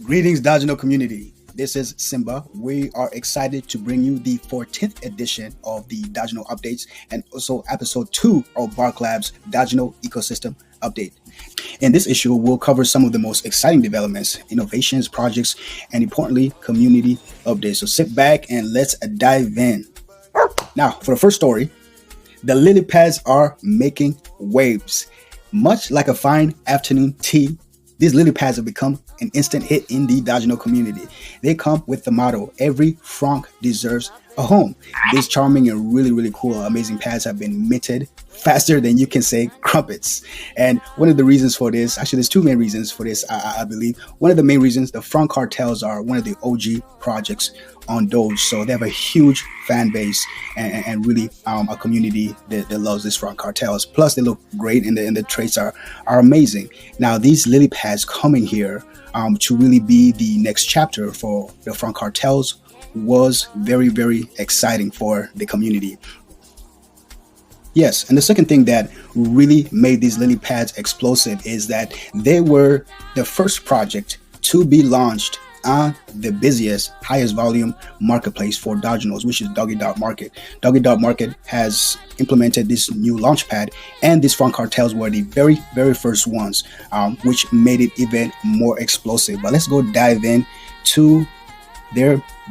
Greetings, Doginal community. This is Simba. We are excited to bring you the 14th edition of the Doginal updates and also episode 2 of Bark Labs Doginal ecosystem update. In this issue, we'll cover some of the most exciting developments, innovations, projects, and importantly, community updates. So sit back and let's dive in. Now, for the first story, the lily pads are making waves. Much like a fine afternoon tea, these lily pads have become an instant hit in the Doginal community. They come with the motto, every franc deserves a home. These charming and really cool, amazing pads have been minted faster than you can say crumpets. And one of the reasons for this, actually there's two main reasons for this, I believe. One of the main reasons, the franc cartels are one of the OG projects on Doge. So they have a huge fan base and really a community that loves these franc cartels. Plus they look great and the traits are amazing. Now these lily pads coming here to really be the next chapter for the franc cartels was very exciting for the community. Yes, and the second thing that really made these lily pads explosive is that they were the first project to be launched on the busiest, highest volume marketplace for Doginals, which is Doge.market. Doge.market has implemented this new launch pad, and these franc cartels were the very first ones, which made it even more explosive. But let's go dive in to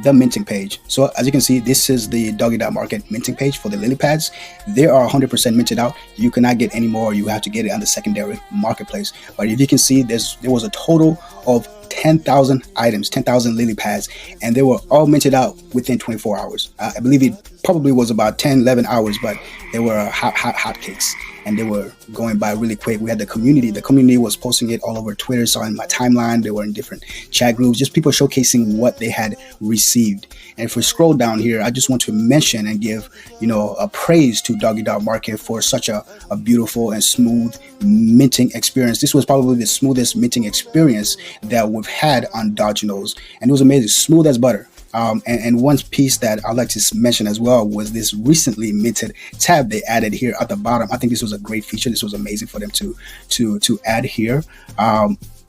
the minting page. So as you can see, this is the Doge.market minting page for the lily pads. They are 100% minted out. You cannot get any more. You have to get it on the secondary marketplace. But if you can see, there was a total of 10,000 items, 10,000 lily pads, and they were all minted out within 24 hours. I believe it probably was about 10-11 hours, but they were hot cakes, and they were going by really quick. We had the community was posting it all over Twitter, so in my timeline they were in different chat groups, just people showcasing what they had received. And if we scroll down here, I just want to mention and give a praise to Doge.market for such a beautiful and smooth minting experience. This was probably the smoothest minting experience that we've had on Doginals, and it was amazing, smooth as butter. And one piece that I'd like to mention as well was this recently minted tab they added here at the bottom. I think this was a great feature. This was amazing for them to add here.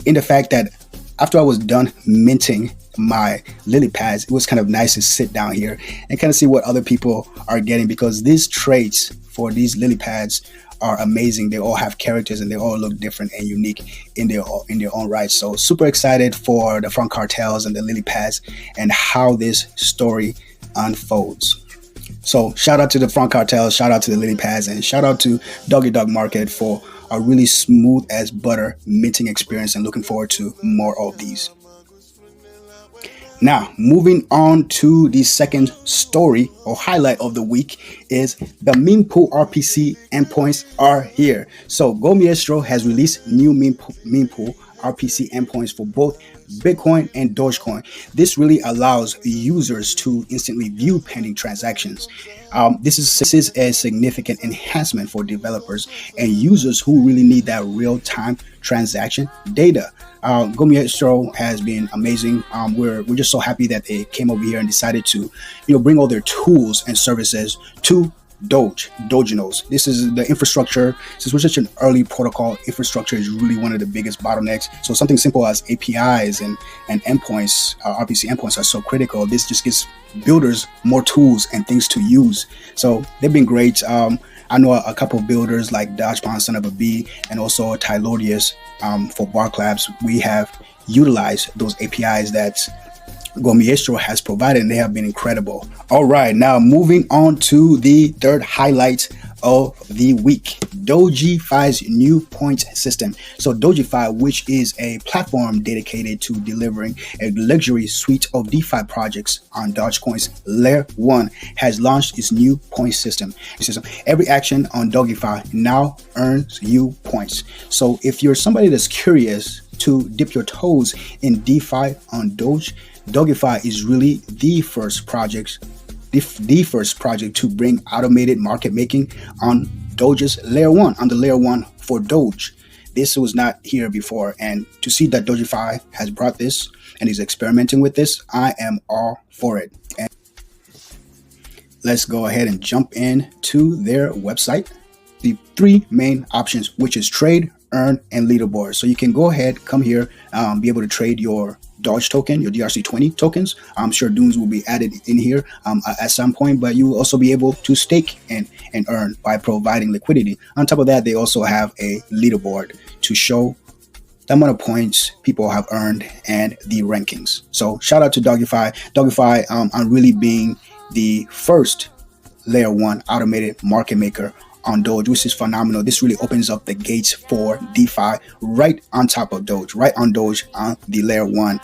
In the fact that after I was done minting my lily pads, it was kind of nice to sit down here and kind of see what other people are getting, because these traits for these lily pads are amazing. They all have characters and they all look different and unique in their own right. So super excited for the franc cartels and the lily pads and how this story unfolds. So shout out to the franc cartels, shout out to the lily pads, and shout out to Doge.market for a really smooth as butter minting experience, and looking forward to more of these. Now, moving on to the second story or highlight of the week is the meme pool RPC endpoints are here. So Gomiestro has released new meme pool RPC endpoints for both Bitcoin and Dogecoin. This really allows users to instantly view pending transactions. This is a significant enhancement for developers and users who really need that real-time transaction data. Gomiestro has been amazing. We're just so happy that they came over here and decided to, bring all their tools and services to Doginals. This is the infrastructure. Since we're such an early protocol, infrastructure is really one of the biggest bottlenecks. So something simple as APIs and endpoints, RPC endpoints are so critical. This just gives builders more tools and things to use. So they've been great. I know a couple of builders like Dodgebon, Son of a Bee, and also Tylodius for Bark Labs. We have utilized those APIs that Gomiestro has provided, and they have been incredible. All right, now moving on to the third highlight of the week, Dogify's new points system. So Dogify, which is a platform dedicated to delivering a luxury suite of DeFi projects on Dogecoin's Layer 1, has launched its new point system. Every action on Dogify now earns you points. So if you're somebody that's curious to dip your toes in DeFi on Doge, Dogify is really the first project to bring automated market making on Doge's Layer 1, on the Layer 1 for Doge. This was not here before, and to see that Dogify has brought this and is experimenting with this, I am all for it. And let's go ahead and jump in to their website. The three main options, which is trade, earn, and leaderboard. So you can go ahead, come here, be able to trade your Doge token, your DRC20 tokens. I'm sure Dunes will be added in here at some point, but you will also be able to stake and earn by providing liquidity. On top of that, they also have a leaderboard to show the amount of points people have earned and the rankings. So shout out to Dogify. Dogify on really being the first layer 1 automated market maker on Doge, which is phenomenal. This really opens up the gates for DeFi right on top of Doge, right on Doge on the layer 1.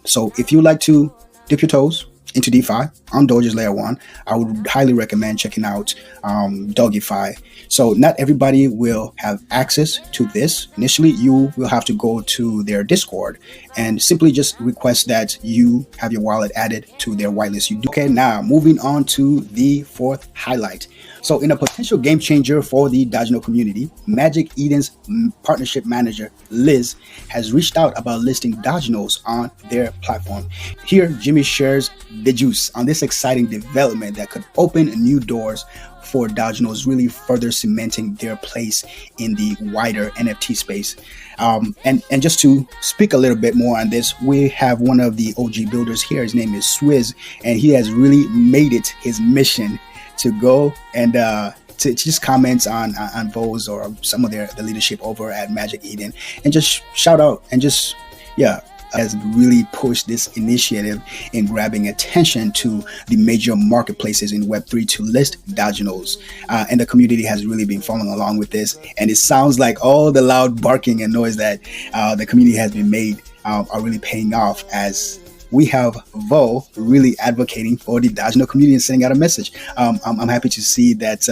So if you like to dip your toes into DeFi on Doge's layer 1, I would highly recommend checking out Dogify. So not everybody will have access to this. Initially, you will have to go to their Discord and simply just request that you have your wallet added to their whitelist. Okay, now moving on to the fourth highlight. So in a potential game changer for the Doginal community, Magic Eden's partnership manager, Liz, has reached out about listing Doginals on their platform. Here, Jimmy shares the juice on this exciting development that could open new doors for Doginals, really further cementing their place in the wider NFT space. And just to speak a little bit more on this, we have one of the OG builders here. His name is Swizz, and he has really made it his mission to go and to just comment on Vols or some of the leadership over at Magic Eden, and just shout out and just has really pushed this initiative in grabbing attention to the major marketplaces in Web3 to list Doginals. And the community has really been following along with this. And it sounds like all the loud barking and noise that the community has been made are really paying off, as we have Vol really advocating for the Doginal community and sending out a message. I'm happy to see that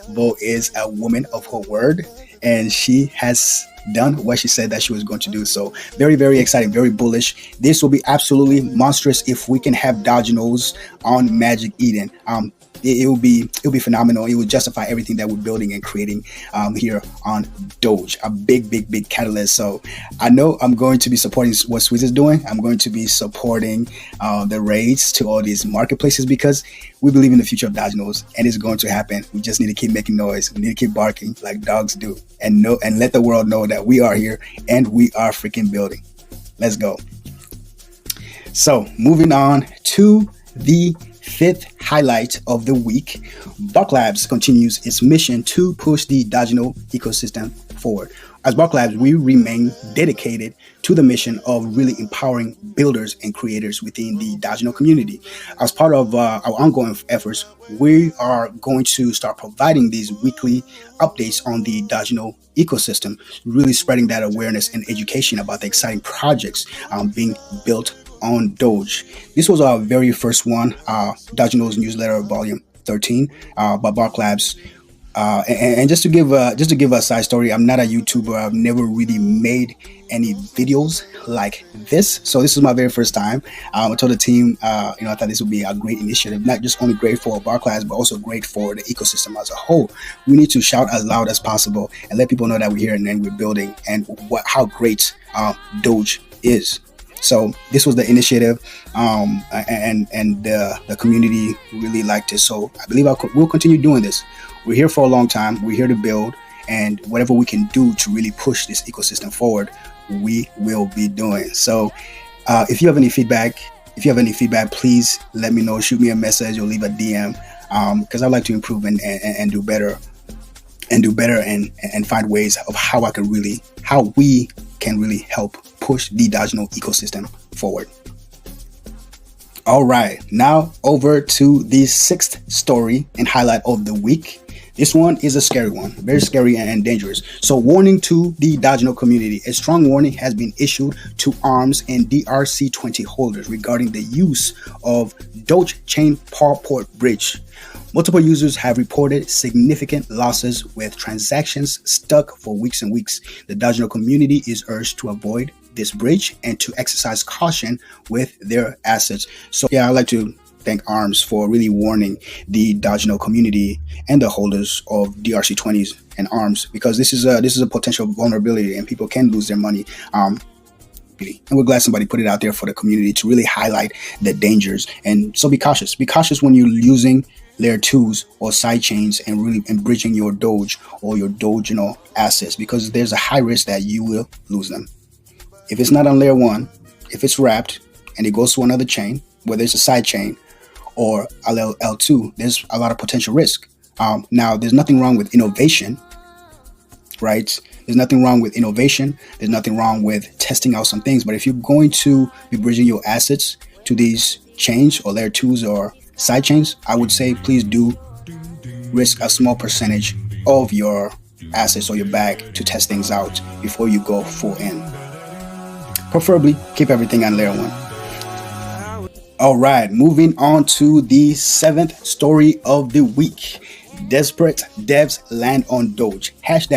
Vol is a woman of her word, and she has done what she said that she was going to do. So very, very exciting, very bullish. This will be absolutely monstrous if we can have Doginals on Magic Eden. It'll be phenomenal. It will justify everything that we're building and creating here on Doge. A big catalyst. So I know I'm going to be supporting what Swizz is doing. I'm going to be supporting the raids to all these marketplaces, because we believe in the future of Doginals, and it's going to happen. We just need to keep making noise. We need to keep barking like dogs do, and let the world know that we are here and we are freaking building. Let's go. So moving on to the fifth highlight of the week, Buck Labs continues its mission to push the Doginal ecosystem forward. As Buck Labs, we remain dedicated to the mission of really empowering builders and creators within the Doginal community. As part of our ongoing efforts, we are going to start providing these weekly updates on the Doginal ecosystem, really spreading that awareness and education about the exciting projects being built on Doge. This was our very first one, Doginals newsletter Vol.14 by Buck Labs. And just to give a side story, I'm not a YouTuber. I've never really made any videos like this, so this is my very first time. I told the team, I thought this would be a great initiative, not just only great for Buck Labs, but also great for the ecosystem as a whole. We need to shout as loud as possible and let people know that we're here and then we're building, and how great Doge is. So this was the initiative, and the community really liked it. So I believe we'll continue doing this. We're here for a long time. We're here to build, and whatever we can do to really push this ecosystem forward, we will be doing. So if you have any feedback, please let me know. Shoot me a message or leave a DM, because I'd like to improve and do better, and find ways of how we can really help push the Doginal ecosystem forward. All right, now over to the sixth story and highlight of the week. This one is a scary one, very scary and dangerous. So warning to the Doginal community. A strong warning has been issued to ARMS and DRC20 holders regarding the use of Doge chain port bridge. Multiple users have reported significant losses with transactions stuck for weeks and weeks. The Doginal community is urged to avoid this bridge and to exercise caution with their assets. So I'd like to thank ARMS for really warning the Doginal community and the holders of DRC20s and ARMS, because this is a potential vulnerability and people can lose their money. And we're glad somebody put it out there for the community to really highlight the dangers. And so be cautious when you're using layer twos or side chains and really and bridging your Doge or your Doginal assets, because there's a high risk that you will lose them. If it's not on layer one, if it's wrapped and it goes to another chain, whether it's a side chain or L2, there's a lot of potential risk. Now, there's nothing wrong with innovation, right? There's nothing wrong with innovation. There's nothing wrong with testing out some things. But if you're going to be bridging your assets to these chains or layer twos or side chains, I would say please do risk a small percentage of your assets or your bag to test things out before you go full in. Preferably keep everything on layer one. All right, moving on to the 7th story of the week. Desperate devs land on Doge.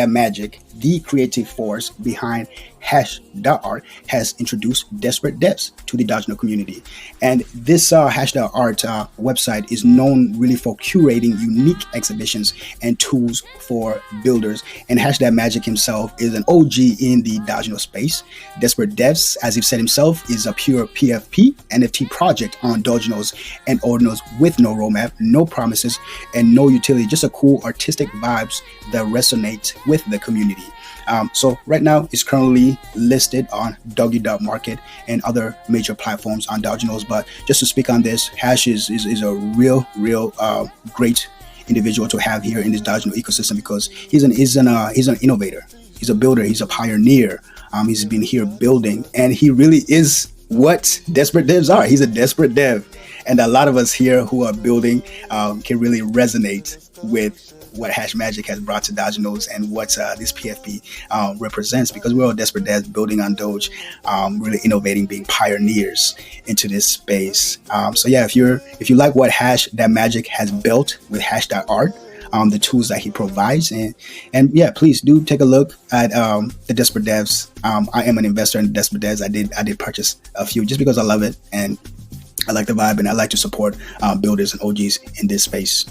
#magic, the creative force behind Hash.art, has introduced desperate devs to the Doginal community. And this Hash.art website is known really for curating unique exhibitions and tools for builders. And #magic himself is an OG in the Doginal space. Desperate Devs, as he said himself, is a pure PFP NFT project on Doginals and Ordinals with no roadmap, no promises, and no utility. Just a cool artistic vibes that resonate with the community. So right now it's currently listed on Doge.market and other major platforms on Doginals. But just to speak on this, Hash is a real great individual to have here in this Doginal ecosystem, because he's an innovator, he's a builder, he's a pioneer. He's been here building, and he really is what desperate devs are. He's a desperate dev, and a lot of us here who are building can really resonate with what #magic has brought to Doginals and what this PFP represents, because we're all desperate devs building on Doge, really innovating, being pioneers into this space. So yeah, if you like what #magic has built with Hash.art, the tools that he provides, and yeah, please do take a look at the desperate devs. I am an investor in desperate devs. I did purchase a few just because I love it and I like the vibe, and I like to support builders and OGs in this space.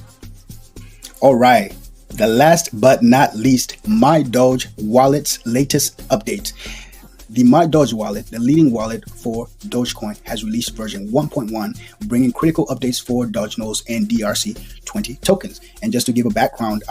All right, the last but not least, My Doge wallet's latest update. The My Doge wallet, the leading wallet for Dogecoin, has released version 1.1, bringing critical updates for Doginals and DRC20 tokens. And just to give a background,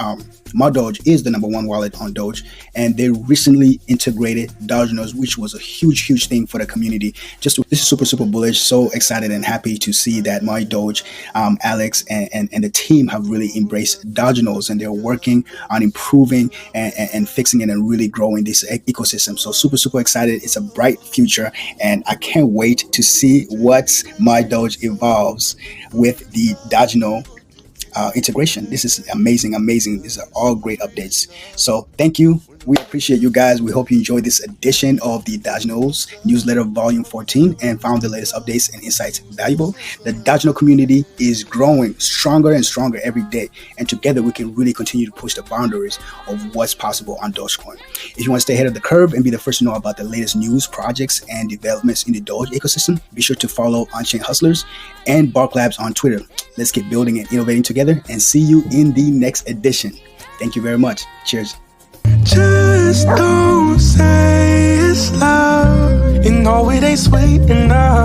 My Doge is the #1 wallet on Doge, and they recently integrated Doginals, which was a huge thing for the community. This is super bullish. So excited and happy to see that My Doge, Alex and the team have really embraced Doginals, and they're working on improving and fixing it and really growing this ecosystem. So super excited. It's a bright future, and I can't wait to see what My Doge evolves with the Doginal integration. This is amazing. These are all great updates. So thank you. We appreciate you guys. We hope you enjoyed this edition of the Doginals newsletter volume 14 and found the latest updates and insights valuable. The Doginal community is growing stronger and stronger every day, and together we can really continue to push the boundaries of what's possible on Dogecoin. If you want to stay ahead of the curve and be the first to know about the latest news, projects, and developments in the Doge ecosystem, be sure to follow On-Chain Hustlers and Bark Labs on Twitter. Let's keep building and innovating together, and see you in the next edition. Thank you very much. Cheers. Just don't say it's love. You know it ain't sweet enough.